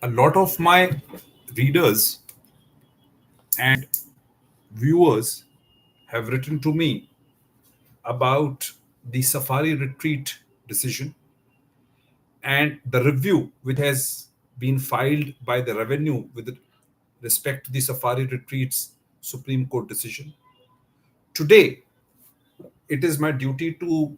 A lot of my readers and viewers have written to me about the Safari retreat decision and the review which has been filed by the revenue with respect to the Safari retreat's Supreme Court decision. Today, it is my duty to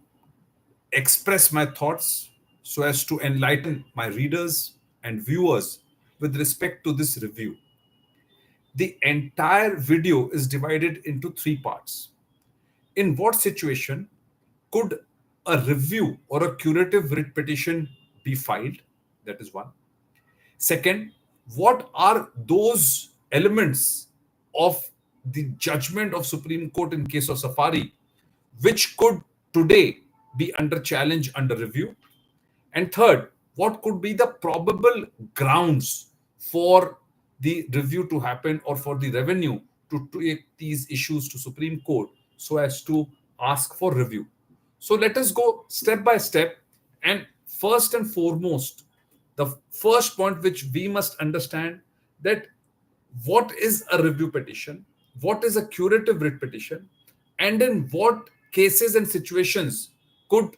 express my thoughts so as to enlighten my readers and viewers with respect to this review. The entire video is divided into three parts. In what situation could a review or a curative writ petition be filed? That is one. Second, what are those elements of the judgment of Supreme Court in case of Safari which could today be under challenge, under review? And third, what could be the probable grounds for the review to happen or for the revenue to take these issues to Supreme Court so as to ask for review? So let us go step by step. And first and foremost, the first point which we must understand, that what is a review petition, what is a curative writ petition, and in what cases and situations could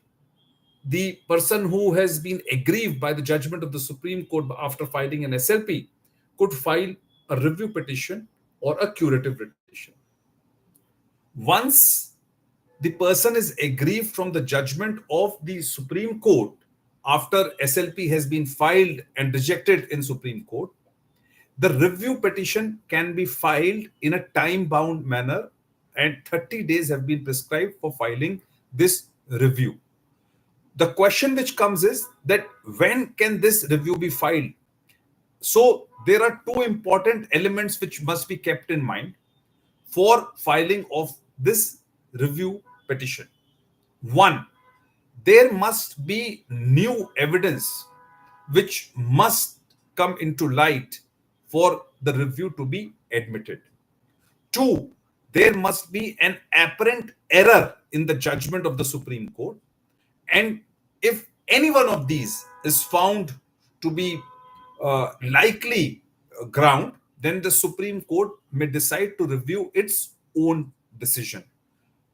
the person who has been aggrieved by the judgment of the Supreme Court after filing an SLP could file a review petition or a curative writ petition. Once the person is aggrieved from the judgment of the Supreme Court after SLP has been filed and rejected in Supreme Court, the review petition can be filed in a time-bound manner, and 30 days have been prescribed for filing this review. The question which comes is that when can this review be filed? So there are two important elements which must be kept in mind for filing of this review petition. One, there must be new evidence which must come into light for the review to be admitted. Two, there must be an apparent error in the judgment of the Supreme Court. And if any one of these is found to be likely ground, then the Supreme Court may decide to review its own decision.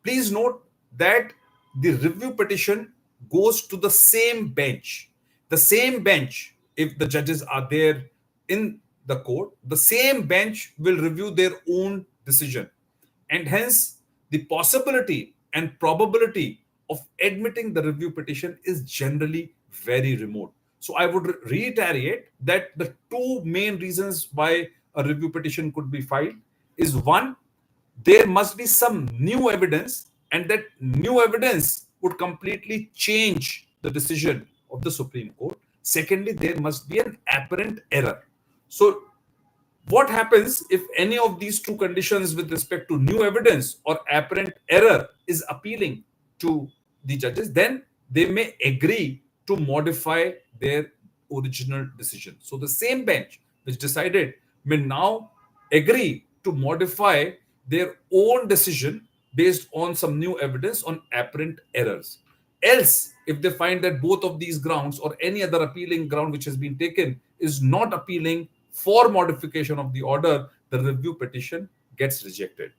Please note that the review petition goes to the same bench. The same bench, if the judges are there in the court, the same bench will review their own decision. And hence, the possibility and probability of admitting the review petition is generally very remote. So I would reiterate that the two main reasons why a review petition could be filed is one, there must be some new evidence, and that new evidence would completely change the decision of the Supreme Court. Secondly, there must be an apparent error. So what happens if any of these two conditions with respect to new evidence or apparent error is appealing to the judges? Then they may agree to modify their original decision. So the same bench which decided may now agree to modify their own decision based on some new evidence on apparent errors. Else, if they find that both of these grounds or any other appealing ground which has been taken is not appealing for modification of the order, the review petition gets rejected.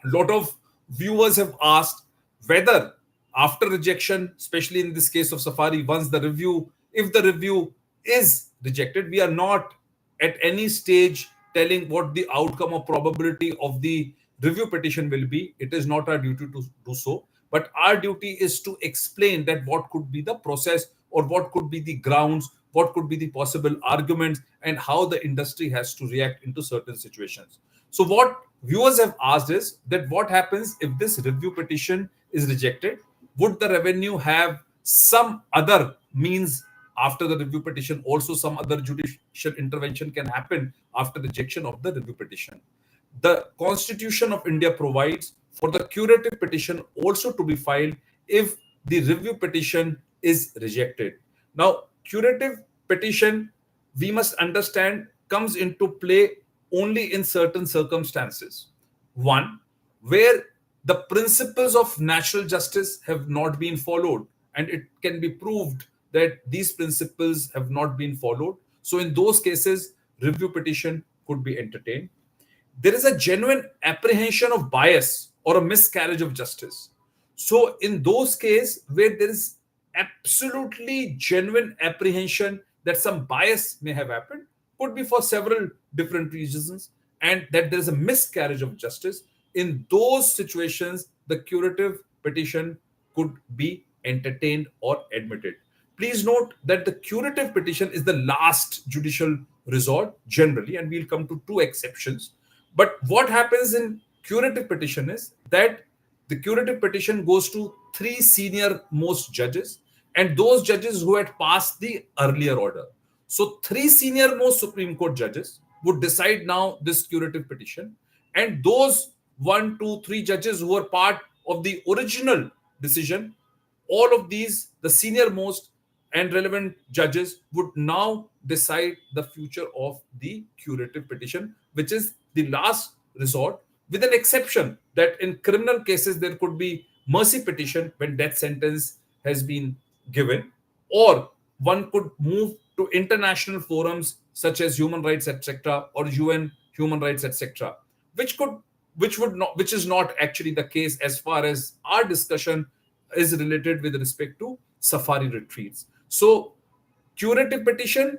A lot of viewers have asked whether after rejection, especially in this case of Safari, once the review, if the review is rejected, we are not at any stage telling what the outcome or probability of the review petition will be. It is not our duty to do so. But our duty is to explain that what could be the process or what could be the grounds, what could be the possible arguments, and how the industry has to react into certain situations. So what viewers have asked is that what happens if this review petition is rejected? Would the revenue have some other means after the review petition? Also, some other judicial intervention can happen after rejection of the review petition. The Constitution of India provides for the curative petition also to be filed if the review petition is rejected. Now, curative petition, we must understand, comes into play only in certain circumstances. One, where the principles of natural justice have not been followed, and it can be proved that these principles have not been followed. So in those cases, review petition could be entertained. There is a genuine apprehension of bias or a miscarriage of justice. So, in those cases where there is absolutely genuine apprehension that some bias may have happened, could be for several different reasons, and that there is a miscarriage of justice, in those situations, the curative petition could be entertained or admitted. Please note that the curative petition is the last judicial resort generally, and we'll come to two exceptions. But what happens in curative petition is that the curative petition goes to three senior most judges and those judges who had passed the earlier order. So, three senior most Supreme Court judges would decide now this curative petition, and those one, two, three judges who were part of the original decision, all of these, the senior most and relevant judges, would now decide the future of the curative petition, which is the last resort, with an exception that in criminal cases there could be mercy petition when death sentence has been given, or one could move to international forums such as human rights, etc., or UN human rights, etc., which could which is not actually the case as far as our discussion is related with respect to safari retreats. So curative petition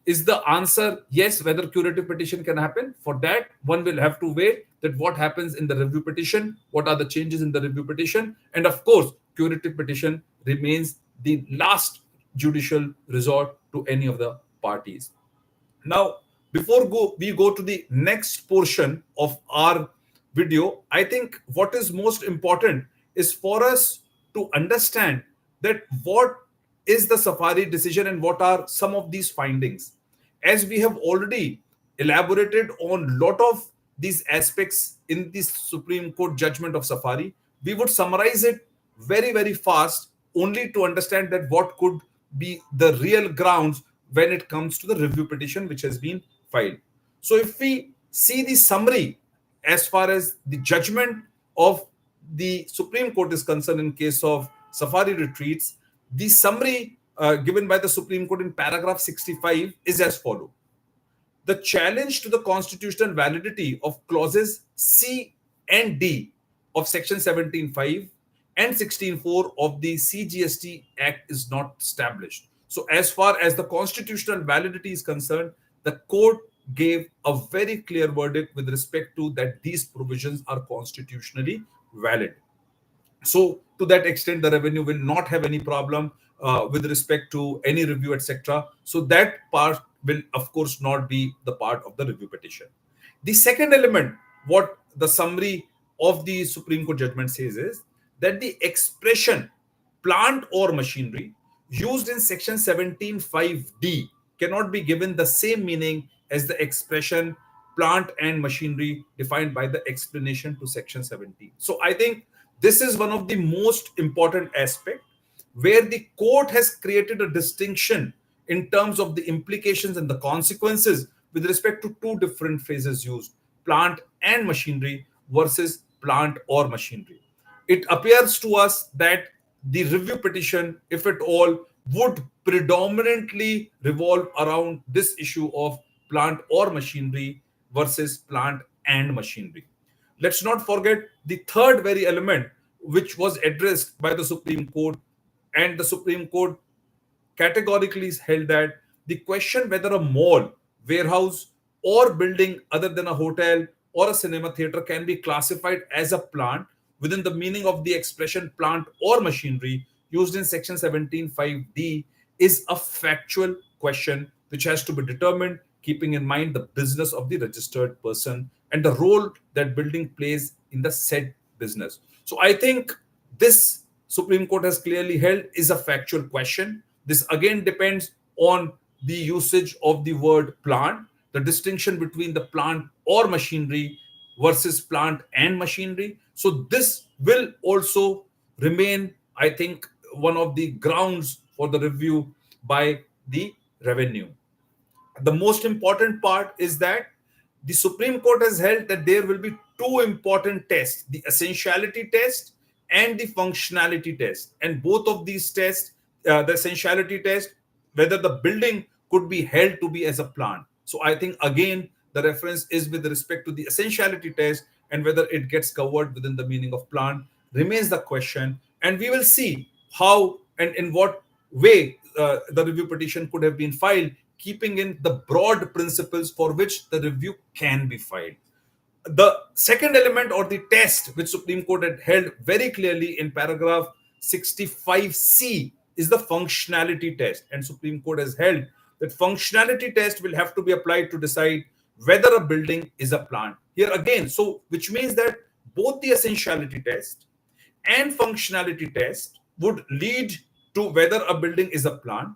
is the answer. Yes, whether curative petition can happen, for that one will have to wait that what happens in the review petition, what are the changes in the review petition, and of course curative petition remains the last judicial resort to any of the parties. Now, before we go to the next portion of our video, I think what is most important is for us to understand that what is the Safari decision and what are some of these findings. As we have already elaborated on a lot of these aspects in the Supreme Court judgment of Safari, we would summarize it very, very fast only to understand that what could be the real grounds when it comes to the review petition which has been filed. So if we see the summary as far as the judgment of the Supreme Court is concerned in case of Safari retreats, the summary given by the Supreme Court in paragraph 65 is as follows. The challenge to the constitutional validity of clauses C and D of section 17.5 and 16.4 of the CGST Act is not established. So as far as the constitutional validity is concerned, the court gave a very clear verdict with respect to that these provisions are constitutionally valid. So to that extent, the revenue will not have any problem with respect to any review, etc. So that part will, of course, not be the part of the review petition. The second element, what the summary of the Supreme Court judgment says is that the expression plant or machinery used in section 17.5D cannot be given the same meaning as the expression plant and machinery defined by the explanation to section 17. So I think this is one of the most important aspects where the court has created a distinction in terms of the implications and the consequences with respect to two different phrases used, plant and machinery versus plant or machinery. It appears to us that the review petition, if at all, would predominantly revolve around this issue of plant or machinery versus plant and machinery. Let's not forget the third very element which was addressed by the Supreme Court, and the Supreme Court categorically held that the question whether a mall, warehouse, or building other than a hotel or a cinema theater can be classified as a plant within the meaning of the expression plant or machinery used in section 17.5D is a factual question which has to be determined keeping in mind the business of the registered person and the role that building plays in the said business. So I think this Supreme Court has clearly held is a factual question. This again depends on the usage of the word plant, the distinction between the plant or machinery versus plant and machinery. So this will also remain, I think, one of the grounds for the review by the revenue. The most important part is that the Supreme Court has held that there will be two important tests, the essentiality test and the functionality test. And both of these tests, the essentiality test, whether the building could be held to be as a plant. So I think again the reference is with respect to the essentiality test, and whether it gets covered within the meaning of plant remains the question. And we will see how and in what way the review petition could have been filed, keeping in the broad principles for which the review can be filed. The second element or the test which Supreme Court had held very clearly in paragraph 65C is the functionality test. And Supreme Court has held that functionality test will have to be applied to decide whether a building is a plant. Here again, so which means that both the essentiality test and functionality test would lead to whether a building is a plant,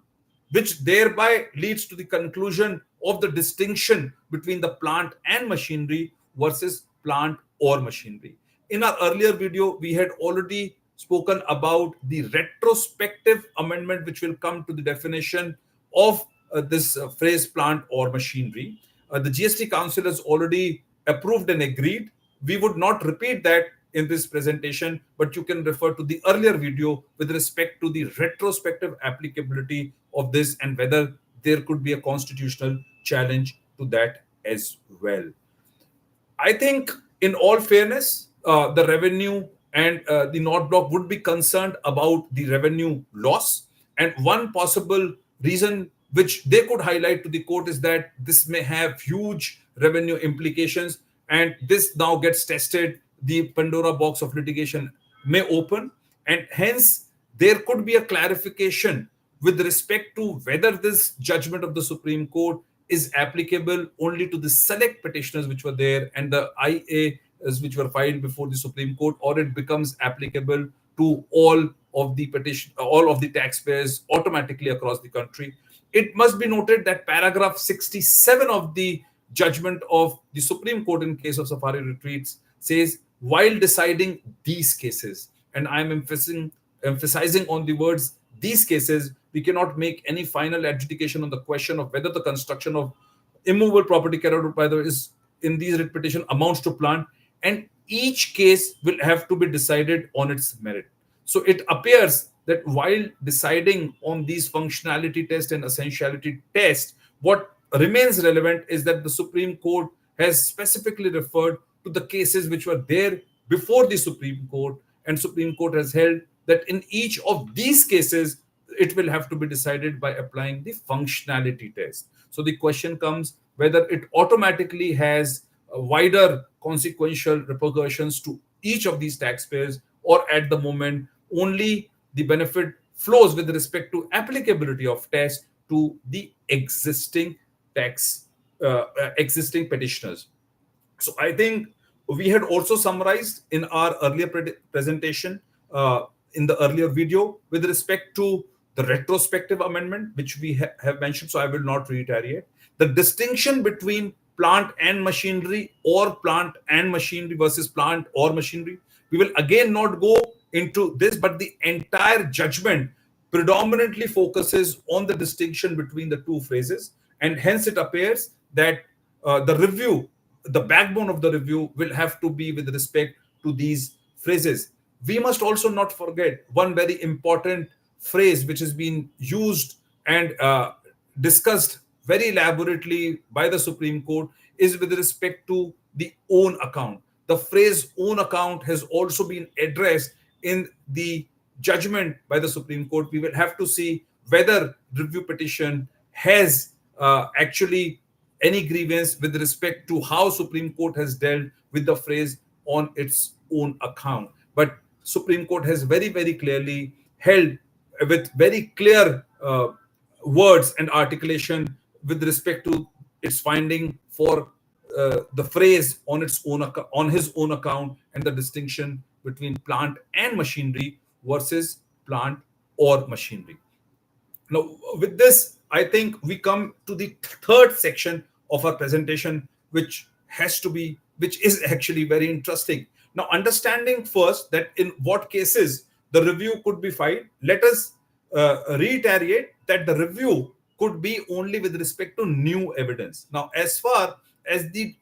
which thereby leads to the conclusion of the distinction between the plant and machinery versus plant or machinery. In our earlier video, we had already spoken about the retrospective amendment, which will come to the definition of this phrase plant or machinery. The GST Council has already approved and agreed. We would not repeat that in this presentation, but you can refer to the earlier video with respect to the retrospective applicability of this and whether there could be a constitutional challenge to that as well. I think, in all fairness, the revenue and the North Block would be concerned about the revenue loss. And one possible reason which they could highlight to the court is that this may have huge revenue implications, and this now gets tested. The Pandora box of litigation may open, and hence there could be a clarification with respect to whether this judgment of the Supreme Court is applicable only to the select petitioners which were there and the IAs which were filed before the Supreme Court, or it becomes applicable to all of the all of the taxpayers automatically across the country. It must be noted that paragraph 67 of the judgment of the Supreme Court in case of Safari Retreats says, while deciding these cases, and I'm emphasizing on the words these cases, we cannot make any final adjudication on the question of whether the construction of immovable property carried out by the is in these writ petition amounts to plant, and each case will have to be decided on its merit. So it appears that while deciding on these functionality test and essentiality test, what remains relevant is that the Supreme Court has specifically referred to the cases which were there before the Supreme Court, and Supreme Court has held that in each of these cases, it will have to be decided by applying the functionality test. So the question comes whether it automatically has wider consequential repercussions to each of these taxpayers, or at the moment only the benefit flows with respect to applicability of test to the existing existing petitioners. So I think we had also summarized in our earlier presentation in the earlier video with respect to the retrospective amendment, which we have mentioned, so I will not reiterate. The distinction between plant and machinery, or plant and machinery versus plant or machinery, we will again not go into this, but the entire judgment predominantly focuses on the distinction between the two phrases, and hence it appears that the backbone of the review will have to be with respect to these phrases. We must also not forget one very important phrase which has been used and discussed very elaborately by the Supreme Court is with respect to the own account. The phrase own account has also been addressed in the judgment by the Supreme Court. We will have to see whether review petition has actually any grievance with respect to how Supreme Court has dealt with the phrase on its own account. But Supreme Court has very, very clearly held with very clear words and articulation with respect to its finding for the phrase on its own on his own account, and the distinction between plant and machinery versus plant or machinery. Now, with this, I think we come to the third section of our presentation, which is actually very interesting. Now, understanding first that in what cases the review could be filed, let us reiterate that the review could be only with respect to new evidence. Now, as far as the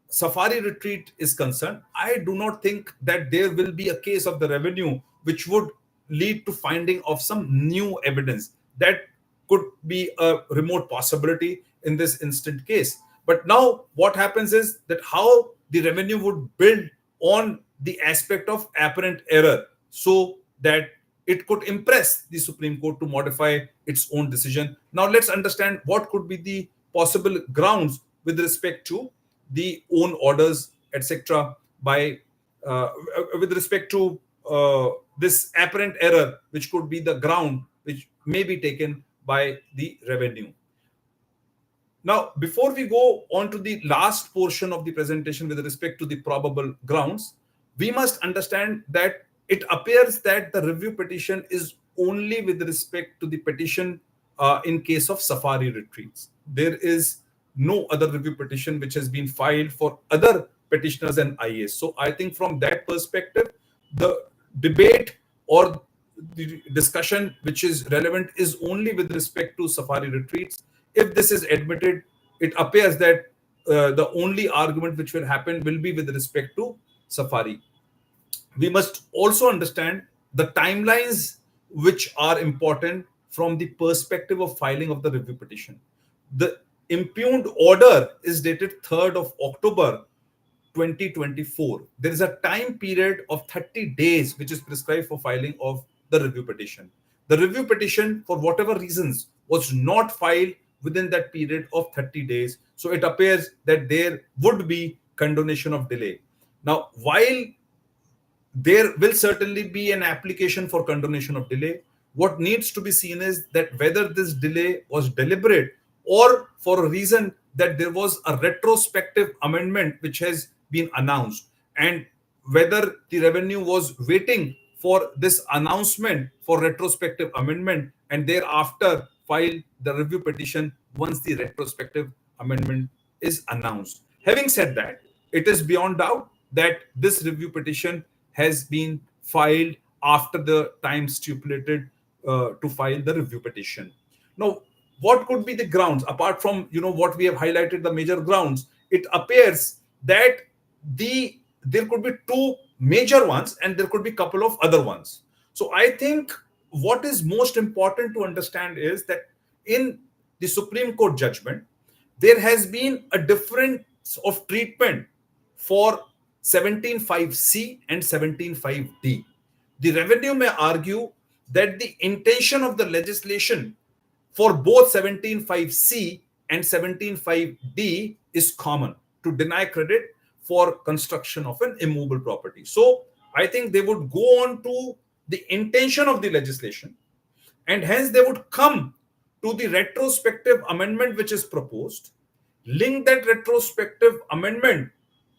Safari Retreat is concerned, I do not think that there will be a case of the revenue which would lead to finding of some new evidence. That could be a remote possibility in this instant case. But now what happens is that how the revenue would build on the aspect of apparent error so that it could impress the Supreme Court to modify its own decision. Now let's understand what could be the possible grounds with respect to the own orders, etc. By with respect to this apparent error, which could be the ground which may be taken by the revenue. Now, before we go on to the last portion of the presentation with respect to the probable grounds, we must understand that it appears that the review petition is only with respect to the petition in case of safari retreats. There is no other review petition which has been filed for other petitioners and IAs. So I think from that perspective, the debate or the discussion which is relevant is only with respect to safari retreats. If this is admitted, it appears that the only argument which will happen will be with respect to safari. We must also understand the timelines which are important from the perspective of filing of the review petition. The impugned order is dated 3rd of October 2024. There is a time period of 30 days which is prescribed for filing of the review petition. The review petition, for whatever reasons, was not filed within that period of 30 days. So it appears that there would be condonation of delay. Now, while there will certainly be an application for condonation of delay, what needs to be seen is that whether this delay was deliberate or for a reason that there was a retrospective amendment which has been announced, and whether the revenue was waiting for this announcement for retrospective amendment and thereafter file the review petition once the retrospective amendment is announced. Having said that, it is beyond doubt that this review petition has been filed after the time stipulated to file the review petition. Now, what could be the grounds apart from what we have highlighted, the major grounds? It appears that there could be two major ones and there could be a couple of other ones. So I think what is most important to understand is that in the Supreme Court judgment, there has been a difference of treatment for 17.5c and 17.5d. The revenue may argue that the intention of the legislation for both 17.5c and 17.5d is common, to deny credit for construction of an immovable property. So I think they would go on to the intention of the legislation, and hence they would come to the retrospective amendment which is proposed, link that retrospective amendment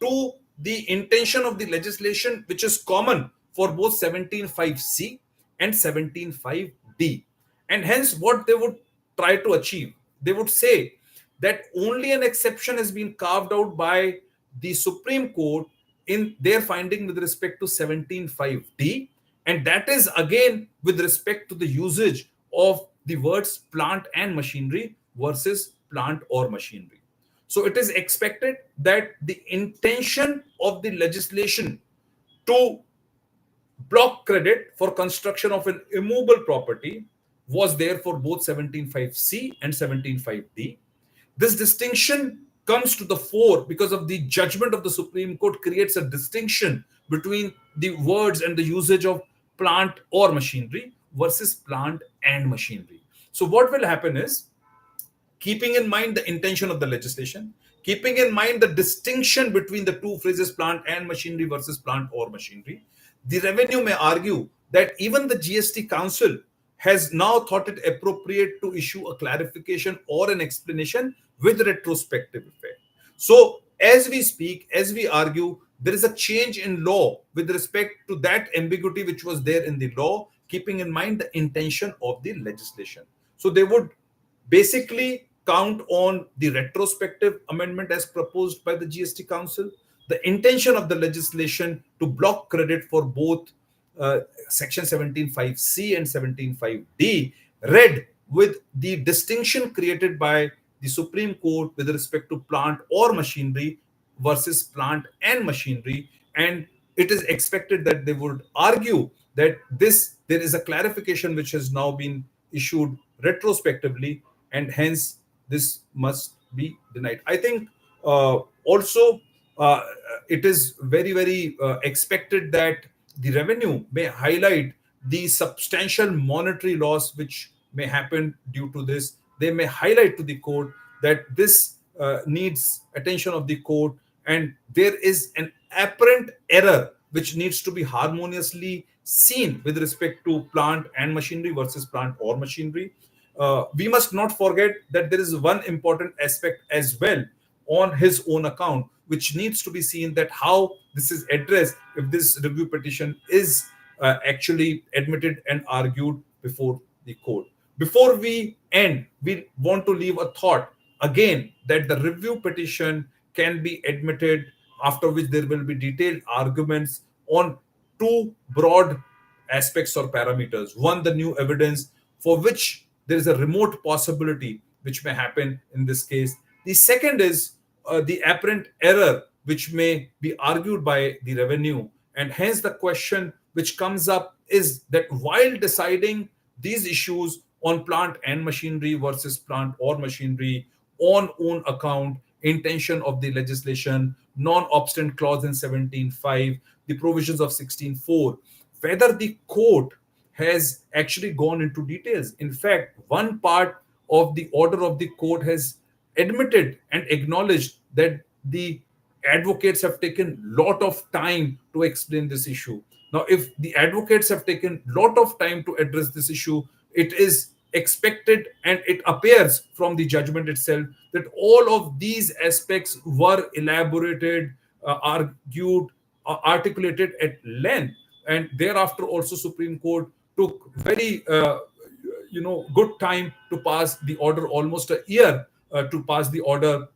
to the intention of the legislation which is common for both 17.5c and 17.5d. And hence what they would try to achieve, they would say that only an exception has been carved out by the Supreme Court in their finding with respect to 17.5d, and that is again with respect to the usage of the words plant and machinery versus plant or machinery. So it is expected that the intention of the legislation to block credit for construction of an immovable property was there for both 17.5c and 17.5d. This distinction comes to the fore because of the judgment of the Supreme Court creates a distinction between the words and the usage of plant or machinery versus plant and machinery. So what will happen is, keeping in mind the intention of the legislation, keeping in mind the distinction between the two phrases plant and machinery versus plant or machinery, the revenue may argue that even the GST Council has now thought it appropriate to issue a clarification or an explanation with retrospective effect. So as we speak, as we argue, there is a change in law with respect to that ambiguity which was there in the law, keeping in mind the intention of the legislation. So they would basically count on the retrospective amendment as proposed by the GST Council, the intention of the legislation to block credit for both section 17.5c and 17.5d, read with the distinction created by the Supreme Court with respect to plant or machinery versus plant and machinery. And it is expected that they would argue that there is a clarification which has now been issued retrospectively, and hence this must be denied. I think also uh, it is very expected that the revenue may highlight the substantial monetary loss which may happen due to this. They may highlight to the court that this needs attention of the court, and there is an apparent error which needs to be harmoniously seen with respect to plant and machinery versus plant or machinery. We must not forget that there is one important aspect as well on his own account, which needs to be seen, that how this is addressed if this review petition is actually admitted and argued before the court. Before we end, we want to leave a thought again that the review petition can be admitted, after which there will be detailed arguments on two broad aspects or parameters. One, the new evidence, for which there is a remote possibility which may happen in this case. The second is the apparent error which may be argued by the revenue. And hence, the question which comes up is that while deciding these issues on plant and machinery versus plant or machinery, on own account, intention of the legislation, non-obstant clause in 17.5, the provisions of 16.4, whether the court has actually gone into details. In fact, one part of the order of the court has admitted and acknowledged that the advocates have taken lot of time to explain this issue. Now, if the advocates have taken lot of time to address this issue, it is expected, and it appears from the judgment itself, that all of these aspects were elaborated, argued, articulated at length, and thereafter also Supreme Court took very good time to pass the order, almost a year to pass the order.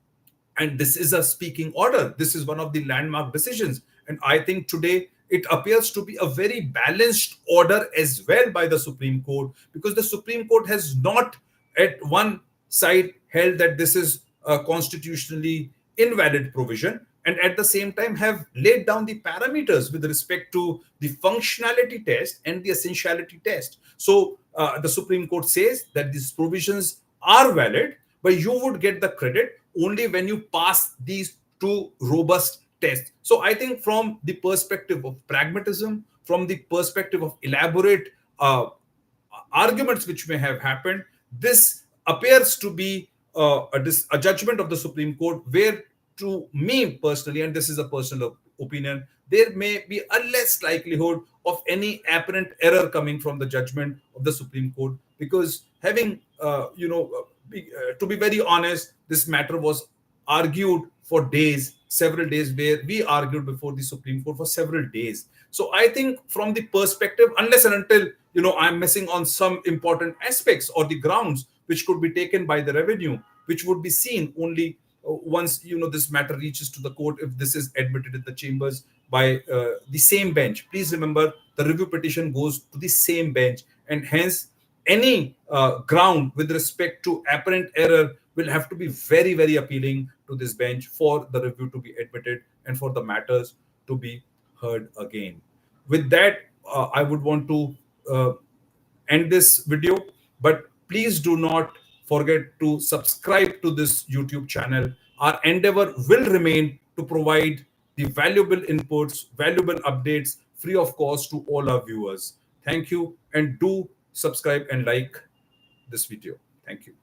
And this is a speaking order. This is one of the landmark decisions. And I think today it appears to be a very balanced order as well by the Supreme Court, because the Supreme Court has not at one side held that this is a constitutionally invalid provision, and at the same time have laid down the parameters with respect to the functionality test and the essentiality test. So the Supreme Court says that these provisions are valid, but you would get the credit only when you pass these two robust tests. So I think from the perspective of pragmatism, from the perspective of elaborate arguments which may have happened, this appears to be a judgment of the Supreme Court where, to me personally, and this is a personal opinion, there may be a less likelihood of any apparent error coming from the judgment of the Supreme Court, because having, to be very honest, this matter was argued for days, several days, where we argued before the Supreme Court for several days. So I think from the perspective, unless and until, I'm missing on some important aspects or the grounds which could be taken by the revenue, which would be seen only once this matter reaches to the court, if this is admitted in the chambers by the same bench. Please remember, the review petition goes to the same bench, and hence any ground with respect to apparent error will have to be very appealing to this bench for the review to be admitted and for the matters to be heard again. With that, I would want to end this video, but please do not forget to subscribe to this YouTube channel. Our endeavor will remain to provide the valuable inputs, valuable updates free of cost to all our viewers. Thank you, and do subscribe and like this video. Thank you.